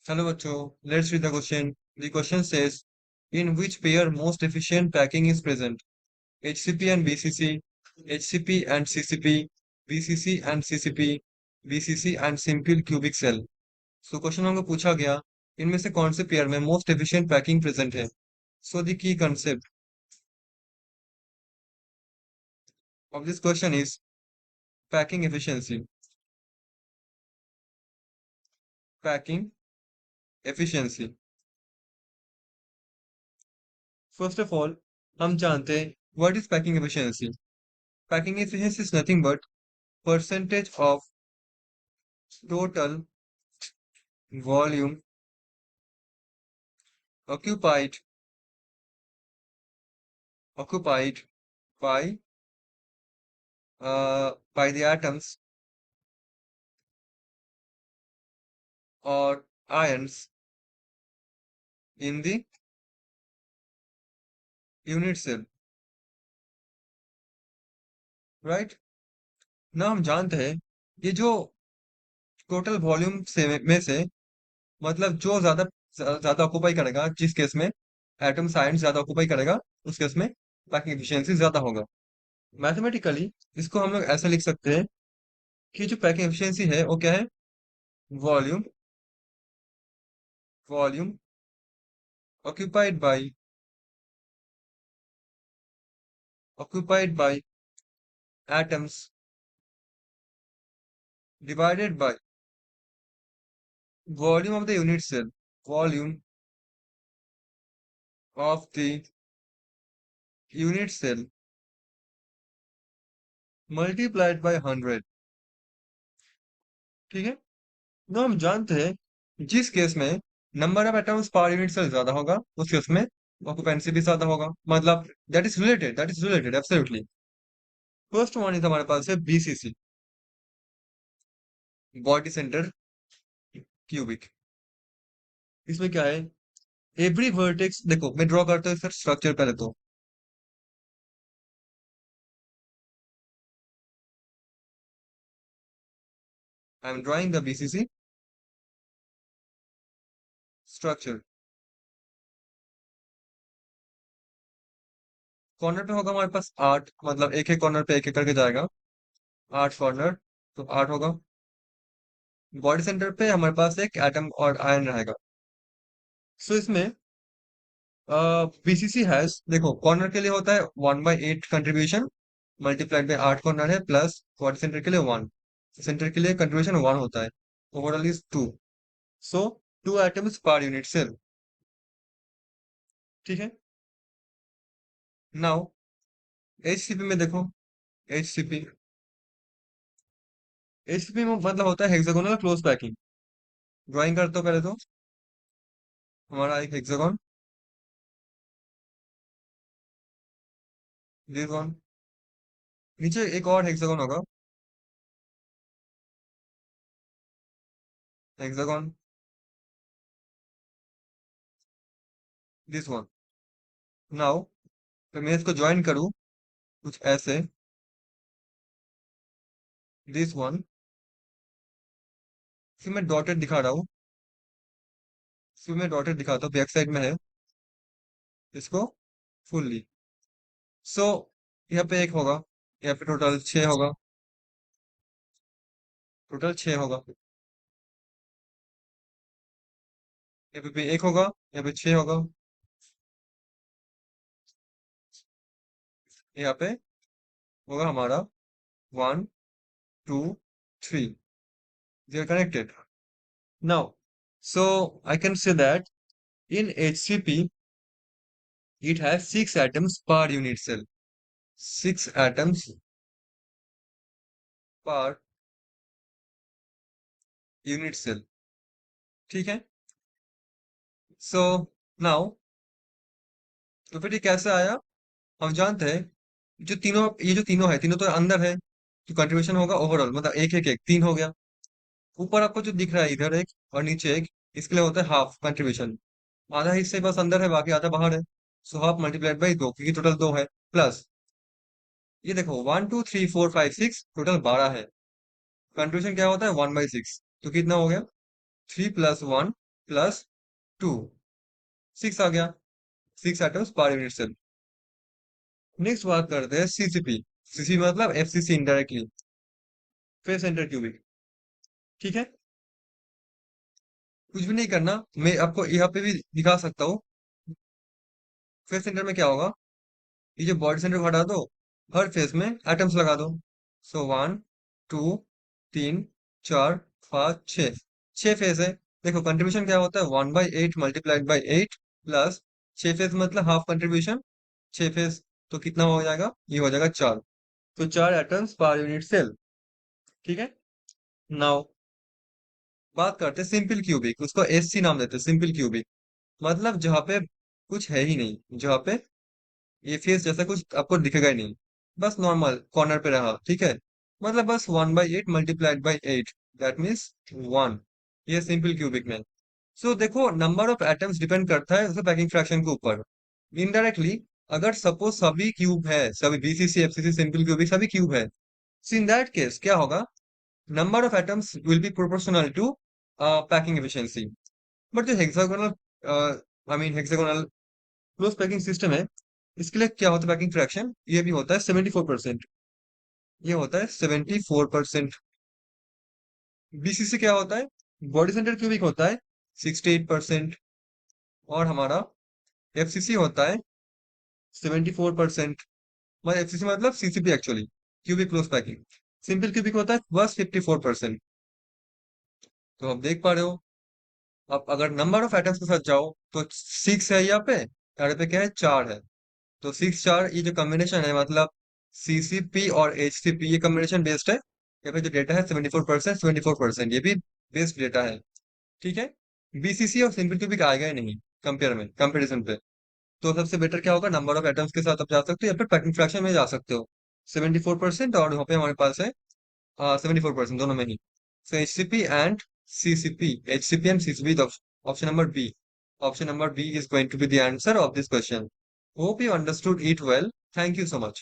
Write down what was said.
Hello बच्चों, let's read the question. The question says, in which pair most efficient packing is present? HCP and BCC, HCP and CCP, BCC and CCP, BCC and simple cubic cell. So question हमको पूछा गया, इनमें से कौन से pair में most efficient packing present है? So the key concept of this question is packing efficiency. Packing efficiency. First of all, हम जानते हैं what is packing efficiency. Packing efficiency is nothing but percentage of total volume occupied occupied by the atoms or ions in the unit cell, right? ना हम जानते हैं ये जो total volume से में से मतलब जो ज्यादा ज्यादा ऑक्यूपाई करेगा, जिस केस में एटम साइंस ज्यादा ऑक्यूपाई करेगा, उस केस में पैकिंग एफिशिएंसी ज्यादा होगा। मैथमेटिकली इसको हम लोग ऐसा लिख सकते हैं कि जो पैकिंग एफिशिएंसी है वो क्या है? Volume volume occupied by occupied by atoms divided by volume of the unit cell, volume of the unit cell multiplied by 100। ठीक है, तो हम जानते हैं जिस केस में number of atoms per unit cell ज्यादा होगा, उस केस में ऑक्यूपेंसी भी ज्यादा होगा। मतलब that is related absolutely. First one is हमारे पास है बीसीसी, बॉडी सेंटर क्यूबिक। इसमें क्या है? एवरी वर्टेक्स, देखो मैं ड्रॉ करता हूँ सर स्ट्रक्चर पहले तो। I am drawing the BCC structure. Corner पे होगा हमारे पास 8, मतलब एक एक कॉर्नर पे एक एक करके जाएगा, 8 कॉर्नर, तो 8 होगा। बॉडी सेंटर पे हमारे पास एक एटम और आयन रहेगा। सो इसमें बीसीसी हैज, देखो कॉर्नर के लिए होता है 1/8 कंट्रीब्यूशन मल्टीप्लाइड बाई 8 कॉर्नर है, प्लस बॉडी सेंटर के लिए 1, सेंटर के लिए कंट्रीब्यूशन 1 होता है। Overall is 2। So 2 atoms per unit cell. ठीक है, नाउ एचसीपी में देखो, एचसीपी एचसीपी में मतलब होता है हेक्सागोनल क्लोज पैकिंग। ड्राइंग करते हो पहले तो, हमारा एक हेक्सागोन, दिस वन, नीचे एक और हेक्सागोन होगा, हेक्सागोन, दिस वन। नाउ तो मैं इसको ज्वाइन करूं कुछ ऐसे, दिस वन। फिर मैं डॉटेड दिखा रहा हूँ, फिर मैं डॉटेड दिखाता हूँ, बैक साइड में है इसको फुल्ली। सो यहाँ पे एक होगा, यहाँ पे टोटल 6 होगा, टोटल 6 होगा। यहाँ पे भी एक होगा, यहाँ पे 6 होगा, यहाँ पे होगा हमारा 1 2 3, they are connected now। So I can say that in HCP it has 6 atoms per unit cell, 6 atoms per unit cell। ठीक है, सो नाउ तो फिर ये कैसे आया? हम जानते हैं जो तीनों, ये जो तीनों है, तीनों तो अंदर है, तो कंट्रीब्यूशन होगा ओवरऑल, मतलब एक एक एक 3 हो गया। ऊपर आपको जो दिख रहा है इधर एक और नीचे एक, इसके लिए होता है हाफ कंट्रीब्यूशन। आधा हिस्से बस अंदर है, बाकी आधा बाहर है। सो हाफ मल्टीप्लाइड बाई 2, क्योंकि टोटल 2 है, प्लस ये देखो 1 2 3 4 5 6, टोटल 12 है। कंट्रीब्यूशन क्या होता है? 1/6, तो कितना हो गया? 3 + 1 प्लस 2, 6 आ गया, 6 atoms per unit cell. Next बात करते हैं सीसीपी। सीसीपी मतलब FCC indirectly, face centre cubic. ठीक है, कुछ भी नहीं करना, मैं आपको यहाँ पे भी दिखा सकता हूँ। फेस सेंटर में क्या होगा, ये जो बॉडी सेंटर को हटा दो, हर फेस में एटम्स लगा दो। सो 1 2 3 4 5 6, 6 फेस है। देखो कंट्रीब्यूशन क्या होता है, 1/8 मल्टीप्लाइड बाई 8 प्लस 6 फेस मतलब हाफ कंट्रीब्यूशन, 6 फेस तो कितना हो जाएगा, ये हो जाएगा 4। तो 4 एटम्स पर यूनिट सेल। ठीक है, नाउ बात करते हैं सिंपल क्यूबिक, उसको एससी नाम देते हैं, सिंपल क्यूबिक। मतलब जहाँ पे कुछ है ही नहीं, जहाँ पे ये फेस जैसा कुछ आपको दिखेगा ही नहीं, बस नॉर्मल कॉर्नर पे रहा। ठीक है, मतलब बस 1/8 मल्टीप्लाइड बाई 8, दैट मीन्स 1। ये सिंपल क्यूबिक में। सो देखो नंबर ऑफ एटम्स डिपेंड करता है उसके पैकिंग फ्रैक्शन के ऊपर, इनडायरेक्टली। अगर सपोज सभी क्यूब है, सभी बीसीसी एफसीसी सिंपल क्यूबिक सभी क्यूब है, सो इन दैट केस क्या होगा, number of atoms will be proportional to packing efficiency। But जो hexagonal, hexagonal close packing system है, इसके लिए क्या होता है पैकिंग फ्रैक्शन, ये भी होता है 74%। ये होता है 74%। बीसीसी क्या होता है, बॉडी सेंटर क्यूबिक होता है 68%। और हमारा एफसीसी होता है 74%। मतलब एफसीसी मतलब CCP actually, cubic close packing. Simple cubic होता है बस 54%। तो आप देख पा रहे हो, अब अगर नंबर ऑफ एटम्स के साथ जाओ तो 6 है यहाँ पे, यहाँ पे क्या है, 4 है। तो 6 4 ये जो कॉम्बिनेशन है, मतलब सीसीपी और एचसीपी, ये कॉम्बिनेशन बेस्ड है। यहाँ पे जो डेटा है 74%, 74%, ये भी बेस्ड डेटा है। ठीक है, बीसीसी और सिंपल क्यूबिक आएगा ही नहीं कंपेयर में, कंपेरिजन पे। तो सबसे बेटर क्या होगा, नंबर ऑफ एटम्स के साथ आप जा सकते हो या फिर पैकिंग फ्रैक्शन में जा सकते हो। 74%, और यहाँ पे हमारे पास है 74% दोनों में ही। So HCP and CCP, HCP and CCP, the option number B. Option number B is going to be the answer of this question. Hope you understood it well. Thank you so much.